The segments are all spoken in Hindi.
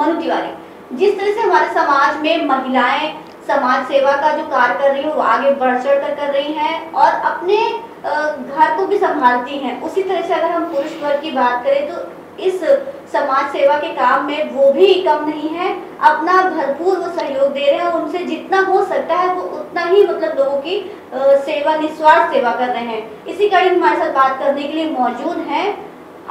मोनू तिवारी, जिस तरह से हमारे समाज में महिलाएं समाज सेवा का जो कार्य कर रही है वो आगे बढ़ चढ़ कर रही हैं और अपने घर को भी संभालती हैं, उसी तरह से अगर हम पुरुष वर्ग की बात करें तो इस समाज सेवा के काम में वो भी कम नहीं है, अपना भरपूर वो सहयोग दे रहे हैं और उनसे जितना हो सकता है वो उतना ही मतलब लोगों की सेवा, निस्वार्थ सेवा कर रहे हैं। इसी कड़ी में हमारे साथ बात करने के लिए मौजूद हैं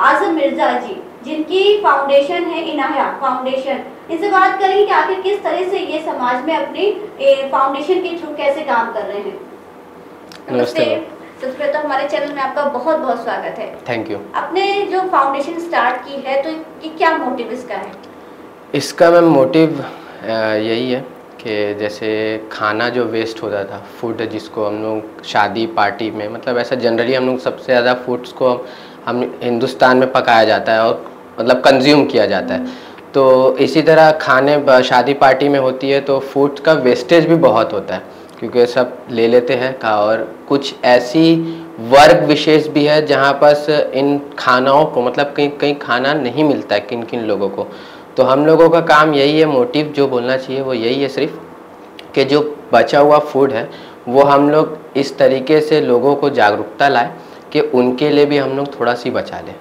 आजम मिर्जा जी, जिनकी फाउंडेशन है इनाया फाउंडेशन। इनसे बात करेंगे कि आखिर किस तरह से ये समाज में अपनी फाउंडेशन के थ्रू कैसे काम कर रहे हैं। नमस्ते। सबसे पहले तो हमारे चैनल में आपका बहुत बहुत स्वागत है। Thank you. आपने जो फाउंडेशन स्टार्ट की है तो ये क्या मोटिव इसका है? इसका मैम मोटिव यही है कि जैसे खाना जो वेस्ट होता था, फूड जिसको हम लोग शादी पार्टी में, मतलब ऐसा जनरली हम लोग सबसे ज़्यादा फूड्स को हम हिंदुस्तान में पकाया जाता है और मतलब कंज्यूम किया जाता है। तो इसी तरह खाने शादी पार्टी में होती है तो फूड का वेस्टेज भी बहुत होता है क्योंकि सब ले लेते हैं का, और कुछ ऐसी वर्ग विशेष भी है जहाँ पर इन खानाओं को मतलब कहीं कहीं खाना नहीं मिलता है किन किन लोगों को। तो हम लोगों का काम यही है, मोटिव जो बोलना चाहिए वो यही है सिर्फ कि जो बचा हुआ फूड है वो हम लोग इस तरीके से लोगों को जागरूकता लाए कि उनके लिए भी हम लोग थोड़ा सी बचा लें।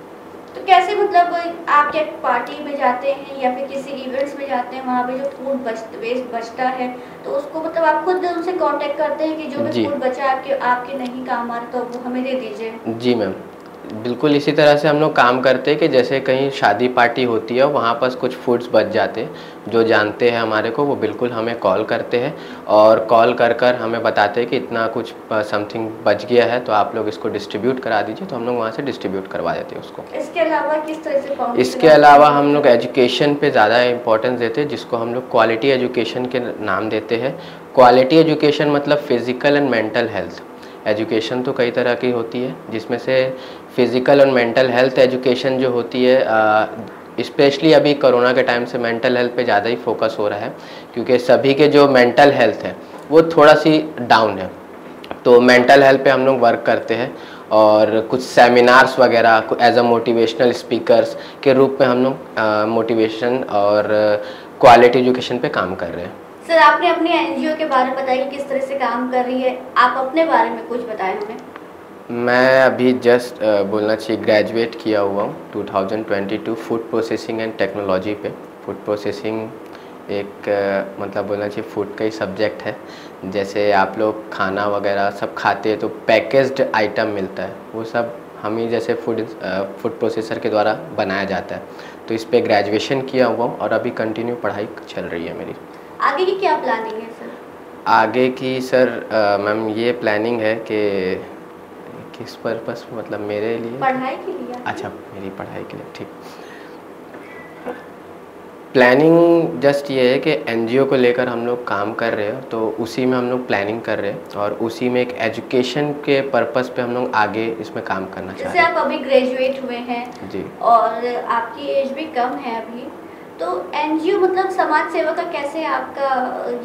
तो कैसे मतलब आप क्या पार्टी में जाते हैं या फिर किसी इवेंट्स में जाते हैं, वहाँ पे जो फूड वेस्ट बचता है तो उसको मतलब आप खुद उनसे कांटेक्ट करते हैं कि जो भी फूड बचा आपके नहीं काम आ रहा तो वो हमें दे दीजिए? जी मैम, बिल्कुल इसी तरह से हम लोग काम करते हैं कि जैसे कहीं शादी पार्टी होती है वहाँ पर कुछ फूड्स बच जाते हैं, जो जानते हैं हमारे को वो बिल्कुल हमें कॉल करते हैं और कॉल कर कर हमें बताते हैं कि इतना कुछ समथिंग बच गया है तो आप लोग इसको डिस्ट्रीब्यूट करा दीजिए, तो हम लोग वहाँ से डिस्ट्रीब्यूट करवा देते हैं उसको। इसके अलावा किस तरह से? इसके अलावा हम लोग एजुकेशन पे ज़्यादा इंपॉर्टेंस देते हैं, जिसको हम लोग क्वालिटी एजुकेशन के नाम देते हैं। क्वालिटी एजुकेशन मतलब physical and mental health education तो कई तरह की होती है, जिसमें से फिज़िकल और मेंटल हेल्थ एजुकेशन जो होती है स्पेशली अभी कोरोना के टाइम से मेंटल हेल्थ पे ज़्यादा ही फोकस हो रहा है क्योंकि सभी के जो मेंटल हेल्थ है वो थोड़ा सी डाउन है। तो मेंटल हेल्थ पे हम लोग वर्क करते हैं और कुछ सेमिनार्स वगैरह एज अ मोटिवेशनल स्पीकर्स के रूप में हम लोग मोटिवेशन और क्वालिटी एजुकेशन पे काम कर रहे हैं। सर, आपने अपनी एनजीओ के बारे में बताया कि किस तरह से काम कर रही है, आप अपने बारे में कुछ बताएं हमें। मैं अभी जस्ट बोलना चाहिए ग्रेजुएट किया हुआ हूँ 2022 फूड प्रोसेसिंग एंड टेक्नोलॉजी पे। फूड प्रोसेसिंग एक मतलब बोलना चाहिए फूड का ही सब्जेक्ट है। जैसे आप लोग खाना वगैरह सब खाते हैं तो पैकेज्ड आइटम मिलता है, वो सब हम ही जैसे फूड प्रोसेसर के द्वारा बनाया जाता है। तो इस पे ग्रेजुएशन किया हुआ हूँ और अभी कंटिन्यू पढ़ाई चल रही है मेरी। आगे की क्या प्लानिंग है सर? आगे की सर मैम ये प्लानिंग है कि किस पर्पस मतलब मेरे लिए? पढ़ाई के लिए। अच्छा, मेरी पढ़ाई के लिए, ठीक। प्लानिंग जस्ट ये है कि एनजीओ को लेकर हम लोग काम कर रहे हैं तो उसी में हम लोग प्लानिंग कर रहे हैं और उसी में एक एजुकेशन के पर्पस पे हम लोग आगे इसमें काम करना चाहते हैं। जैसे आप अभी ग्रेजुएट हुए हैं जी और आपकी एज भी कम है अभी, तो एनजीओ मतलब समाज सेवा का कैसे आपका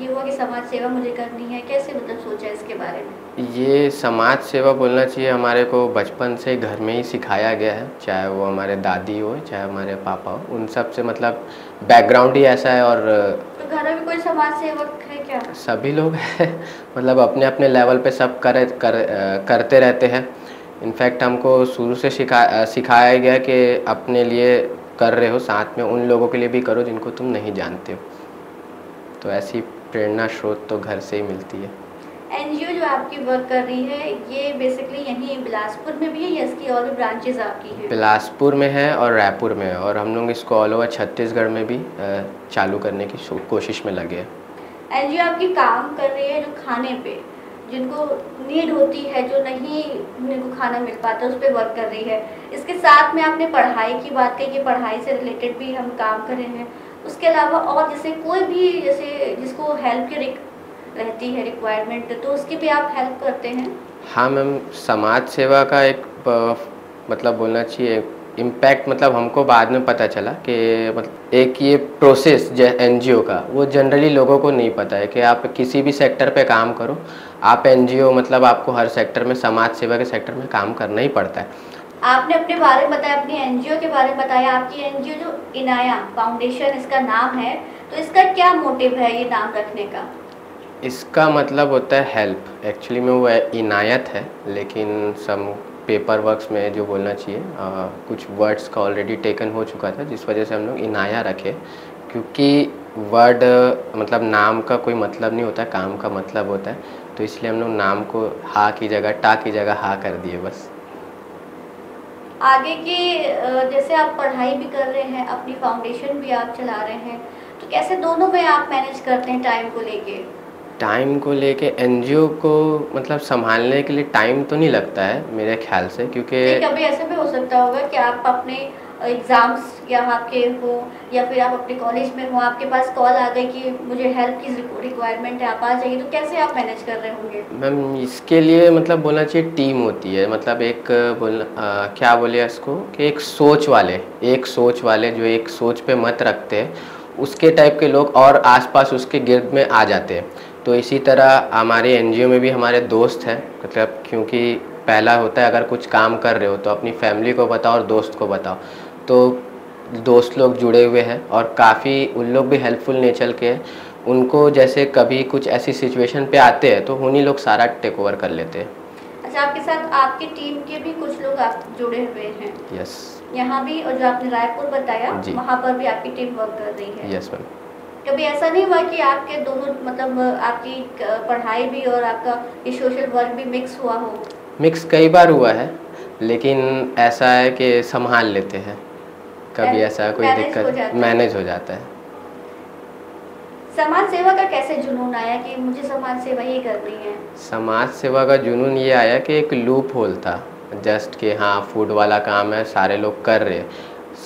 ये हुआ कि समाज सेवा मुझे करनी है, कैसे मतलब सोचा इसके बारे में? ये समाज सेवा बोलना चाहिए हमारे को बचपन से घर में ही सिखाया गया है, चाहे वो हमारे दादी हो चाहे हमारे पापा हो, उन सब से मतलब बैकग्राउंड ही ऐसा है। और तो घर में कोई समाज सेवक है क्या? सभी लोग हैं मतलब अपने अपने लेवल पे सब करते रहते हैं। इनफैक्ट हमको शुरू से सिखाया गया कि अपने लिए कर रहे हो साथ में उन लोगों के लिए भी करो जिनको तुम नहीं जानते हो। तो ऐसी प्रेरणा स्रोत तो घर से ही मिलती है। एनजीओ जो आपकी वर्क कर रही है ये बेसिकली यहीं बिलासपुर में भी है या इसकी और भी ब्रांचेस आपकी हैं? बिलासपुर में है और रायपुर में है और हम लोग इसको ऑल ओवर छत्तीसगढ़ में भी चालू करने की कोशिश में लगे हैं। एनजीओ आपकी काम कर रही है जो खाने पे जिनको नीड होती है, जो नहीं उनको खाना मिल पाता, उस पर वर्क कर रही है। इसके साथ में आपने पढ़ाई की बात कही कि पढ़ाई से रिलेटेड भी हम काम कर रहे हैं। उसके अलावा और जैसे कोई भी जैसे जिसको हेल्प की रहती है रिक्वायरमेंट, तो उसकी भी आप हेल्प करते हैं? हाँ मैम, समाज सेवा का एक मतलब बोलना चाहिए इम्पैक्ट मतलब हमको बाद में पता चला कि मतलब एक ये प्रोसेस जो एनजीओ का वो जनरली लोगों को नहीं पता है कि आप किसी भी सेक्टर पे काम करो, आप एनजीओ मतलब आपको हर सेक्टर में समाज सेवा के सेक्टर में काम करना ही पड़ता है। आपने अपने बारे में बताया, अपनी एनजीओ के बारे में बताया। आपकी एनजीओ जो इनाया फाउंडेशन इसका नाम है, तो इसका क्या मोटिव है ये नाम रखने का? इसका मतलब होता है हेल्प। एक्चुअली में वो इनायत है, लेकिन सम पेपर वर्क्स में जो बोलना चाहिए कुछ वर्ड्स का ऑलरेडी टेकन हो चुका था, जिस वजह से हम लोग इनाया रखे। क्योंकि वर्ड मतलब नाम का कोई मतलब नहीं होता, काम का मतलब होता है, तो इसलिए हम लोग नाम को हा की जगह टा की जगह हा कर दिए बस। आगे की जैसे आप पढ़ाई भी कर रहे हैं, अपनी फाउंडेशन भी आप चला रहे हैं, तो कैसे दोनों में आप मैनेज करते हैं टाइम को लेके? टाइम को लेके एनजीओ को मतलब संभालने के लिए टाइम तो नहीं लगता है मेरे ख्याल से, क्योंकि नहीं, कभी ऐसा भी हो सकता होगा कि आप अपने एग्जाम्स या आपके हो, या फिर आप अपने कॉलेज में हो, आपके पास कॉल आ गई कि मुझे हेल्प की रिक्वायरमेंट है, आप आ जाइए, तो कैसे आप मैनेज कर रहे होंगे? मैम इसके लिए मतलब बोलना चाहिए टीम होती है। मतलब एक क्या बोले इसको कि एक सोच वाले जो एक सोच पे मत रखते हैं, उसके टाइप के लोग और आसपास उसके गिर्द में आ जाते हैं। तो इसी तरह हमारे एनजीओ में भी हमारे दोस्त हैं। मतलब क्योंकि पहला होता है अगर कुछ काम कर रहे हो तो अपनी फैमिली को बताओ और दोस्त को बताओ। तो दोस्त लोग जुड़े हुए हैं और काफ़ी उन लोग भी हेल्पफुल नेचर के हैं। उनको जैसे कभी कुछ ऐसी सिचुएशन पे आते हैं तो उन्हीं लोग सारा टेक ओवर कर लेते हैं। अच्छा, आपके साथ आपकी टीम के भी कुछ लोग आप जुड़े हुए हैं? यस। यहाँ भी, और जो आपने रायपुर बताया वहाँ पर भी आपकी टीम वर्क कर रही है? Yes ma'am. कभी ऐसा नहीं हुआ कि आपके दोनों मतलब आपकी पढ़ाई भी और आपका ये सोशल वर्क भी मिक्स हुआ हो? मिक्स कई बार हुआ है, लेकिन ऐसा है कि संभाल लेते हैं। कभी ऐसा कोई दिक्कत मैनेज हो जाता है। समाज सेवा का कैसे जुनून आया कि मुझे समाज सेवा ही करनी है? समाज सेवा का जुनून ये आया कि एक लूप होल था जस्ट कि हाँ फूड वाला काम है, सारे लोग कर रहे हैं,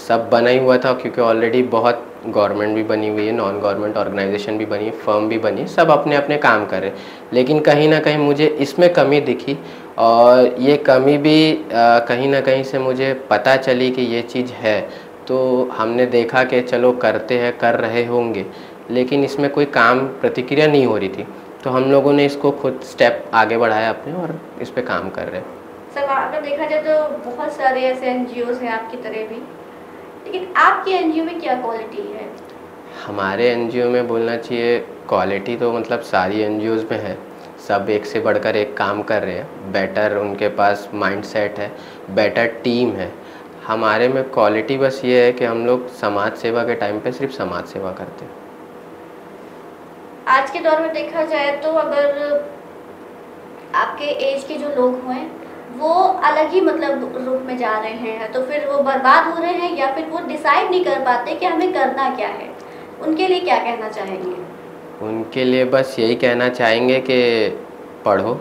सब बना ही हुआ था। क्योंकि ऑलरेडी बहुत गवर्नमेंट भी बनी हुई है, नॉन गवर्नमेंट ऑर्गेनाइजेशन भी बनी है, फर्म भी बनी है, सब अपने अपने काम कर रहे हैं। लेकिन कहीं ना कहीं मुझे इसमें कमी दिखी, और ये कमी भी कहीं ना कहीं से मुझे पता चली कि ये चीज़ है। तो हमने देखा कि चलो करते हैं, कर रहे होंगे, लेकिन इसमें कोई काम प्रतिक्रिया नहीं हो रही थी। तो हम लोगों ने इसको खुद स्टेप आगे बढ़ाया अपने और इस पे काम कर रहे हैं। सर, अगर देखा जाए तो बहुत सारे ऐसे एनजीओ हैं आपकी तरह भी, लेकिन आपके एनजीओ में क्या क्वालिटी है? हमारे एनजीओ में बोलना चाहिए क्वालिटी तो मतलब सारी एनजीओज़ में है, सब एक से बढ़कर एक काम कर रहे हैं, बेटर उनके पास माइंडसेट है, बेटर टीम है। हमारे में क्वालिटी बस ये है कि हम लोग समाज सेवा के टाइम पे सिर्फ समाज सेवा करते हैं। आज के दौर में देखा जाए तो अगर आपके एज के जो लोग हैं वो अलग ही मतलब रूप में जा रहे हैं, तो फिर वो बर्बाद हो रहे हैं, या फिर वो डिसाइड नहीं कर पाते कि हमें करना क्या है, उनके लिए क्या कहना चाहेंगे? उनके लिए बस यही कहना चाहेंगे कि पढ़ो,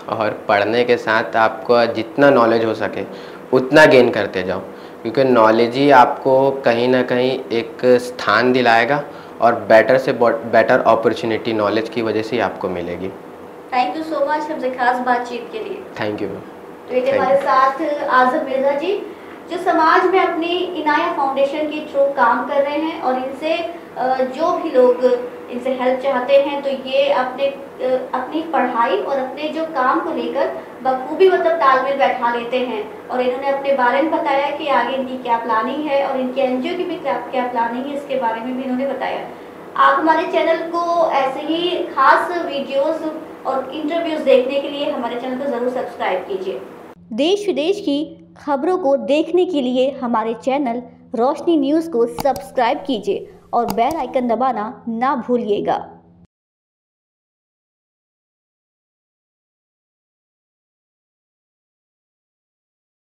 और पढ़ने के साथ आपको जितना नॉलेज हो सके उतना गेन करते जाओ, क्योंकि नॉलेज ही आपको कहीं ना कहीं एक स्थान दिलाएगा और बेटर से बेटर अपॉर्चुनिटी नॉलेज की वजह से ही आपको मिलेगी। थैंक यू सो मच हमसे खास बातचीत के लिए। Thank you. तो ये हमारे साथ आज़म मिर्ज़ा जी, जो समाज में अपनी इनाया फाउंडेशन के थ्रू काम कर रहे हैं, और इनसे जो भी लोग इनसे हेल्प चाहते हैं तो ये अपनी पढ़ाई और अपने जो काम को लेकर बखूबी मतलब तालमेल बैठा लेते हैं। और इन्होंने अपने बारे में बताया कि आगे इनकी क्या प्लानिंग है और इनके एनजीओ की भी क्या प्लानिंग है, इसके बारे में भी इन्होंने बताया। आप हमारे चैनल को ऐसे ही खास वीडियोस और इंटरव्यूज देखने के लिए हमारे चैनल को ज़रूर सब्सक्राइब कीजिए। देश विदेश की खबरों को देखने के लिए हमारे चैनल रोशनी न्यूज़ को सब्सक्राइब कीजिए और बेल आइकन दबाना ना भूलिएगा।